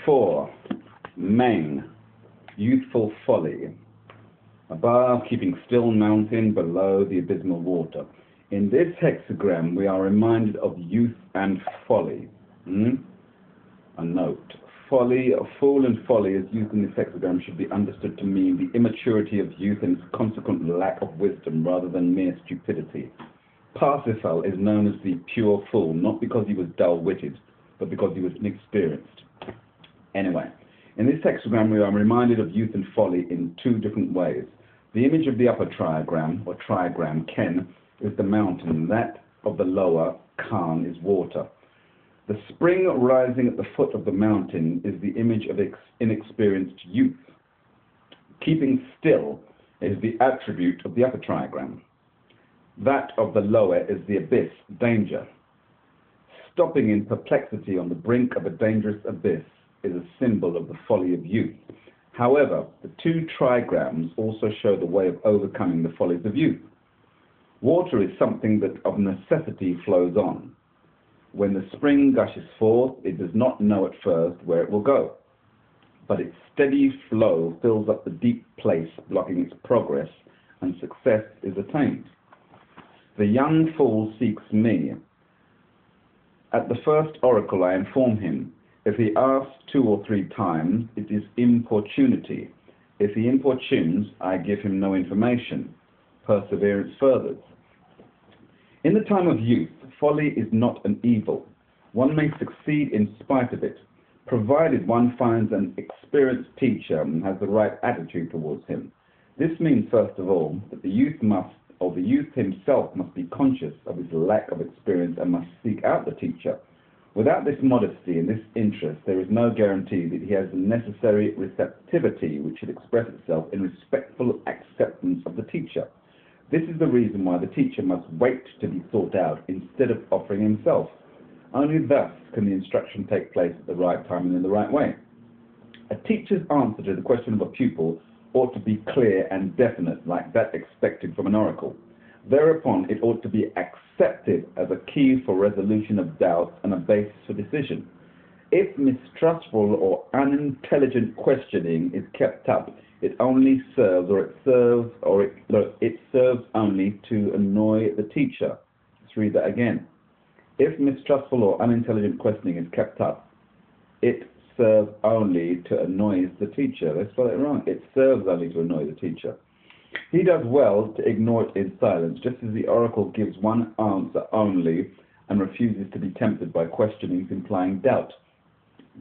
4. Main, youthful folly. Above, keeping still mountain, below the abysmal water. In this hexagram, we are reminded of youth and folly. A note. Folly, fool and folly, as used in this hexagram, should be understood to mean the immaturity of youth and its consequent lack of wisdom, rather than mere stupidity. Parsifal is known as the pure fool, not because he was dull-witted, but because he was inexperienced. Anyway, in this hexagram, we are reminded of youth and folly in 2 different ways. The image of the upper trigram, or trigram, Ken, is the mountain. That of the lower, Khan, is water. The spring rising at the foot of the mountain is the image of inexperienced youth. Keeping still is the attribute of the upper trigram. That of the lower is the abyss, danger. Stopping in perplexity on the brink of a dangerous abyss is a symbol of the folly of youth. However, the 2 trigrams also show the way of overcoming the follies of youth. Water is something that of necessity flows on. When the spring gushes forth, it does not know at first where it will go, but its steady flow fills up the deep place, blocking its progress, and success is attained. The young fool seeks me. At the first oracle I inform him. If he asks 2 or 3 times, it is importunity. If he importunes, I give him no information. Perseverance furthers. In the time of youth, folly is not an evil. One may succeed in spite of it, provided one finds an experienced teacher and has the right attitude towards him. This means, first of all, that the youth himself must be conscious of his lack of experience and must seek out the teacher. Without this modesty and this interest, there is no guarantee that he has the necessary receptivity which should express itself in respectful acceptance of the teacher. This is the reason why the teacher must wait to be sought out instead of offering himself. Only thus can the instruction take place at the right time and in the right way. A teacher's answer to the question of a pupil ought to be clear and definite, like that expected from an oracle. Thereupon, it ought to be accepted as a key for resolution of doubts and a basis for decision. If mistrustful or unintelligent questioning is kept up, it serves only to annoy the teacher. Let's read that again. If mistrustful or unintelligent questioning is kept up, it serves only to annoy the teacher. Let's spell it wrong. It serves only to annoy the teacher. He does well to ignore it in silence, just as the oracle gives one answer only and refuses to be tempted by questionings implying doubt.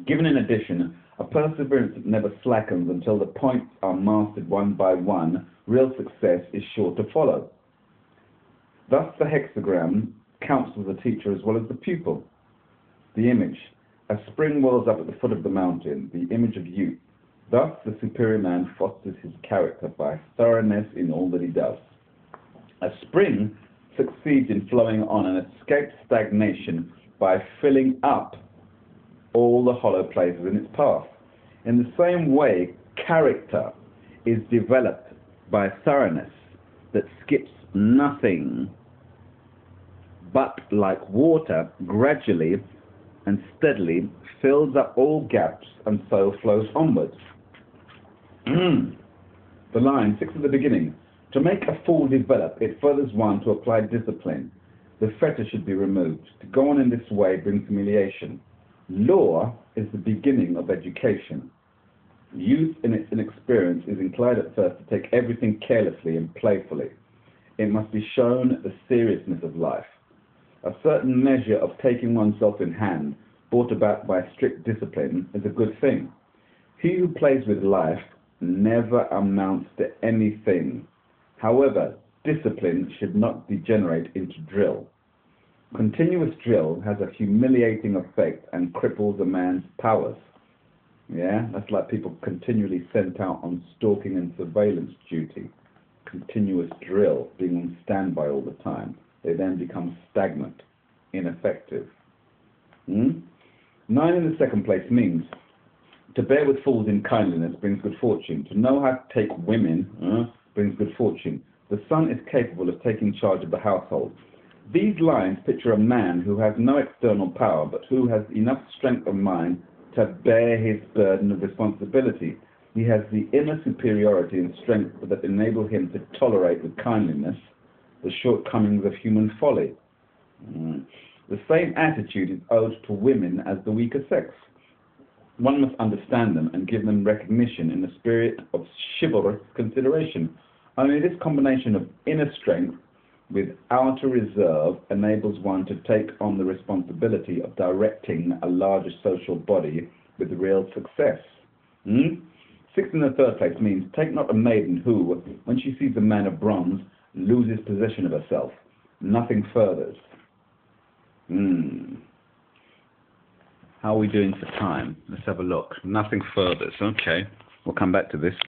Given in addition, a perseverance that never slackens until the points are mastered one by one, real success is sure to follow. Thus the hexagram counsels the teacher as well as the pupil. The image. A spring wells up at the foot of the mountain, the image of youth. Thus the superior man fosters his character by thoroughness in all that he does. A spring succeeds in flowing on and escapes stagnation by filling up all the hollow places in its path. In the same way, character is developed by thoroughness that skips nothing, but like water, gradually and steadily fills up all gaps and so flows onwards. The line 6 at the beginning. To make a fool develop, it furthers one to apply discipline. The fetter should be removed. To go on in this way brings humiliation. Law is the beginning of education. Youth in its inexperience is inclined at first to take everything carelessly and playfully. It must be shown the seriousness of life. A certain measure of taking oneself in hand, brought about by strict discipline, is a good thing. He who plays with life never amounts to anything. However, discipline should not degenerate into drill. Continuous drill has a humiliating effect and cripples a man's powers. Yeah, that's like people continually sent out on stalking and surveillance duty. Continuous drill, being on standby all the time. They then become stagnant, ineffective. 9 in the second place means to bear with fools in kindliness brings good fortune. To know how to take women brings good fortune. The son is capable of taking charge of the household. These lines picture a man who has no external power, but who has enough strength of mind to bear his burden of responsibility. He has the inner superiority and strength that enable him to tolerate with kindliness the shortcomings of human folly. The same attitude is owed to women as the weaker sex. One must understand them and give them recognition in the spirit of chivalrous consideration. Only this combination of inner strength with outer reserve enables one to take on the responsibility of directing a larger social body with real success. Sixth in the third place means, take not a maiden who, when she sees a man of bronze, loses possession of herself. Nothing furthers. How are we doing for time? Let's have a look. Nothing furthers. Okay, we'll come back to this.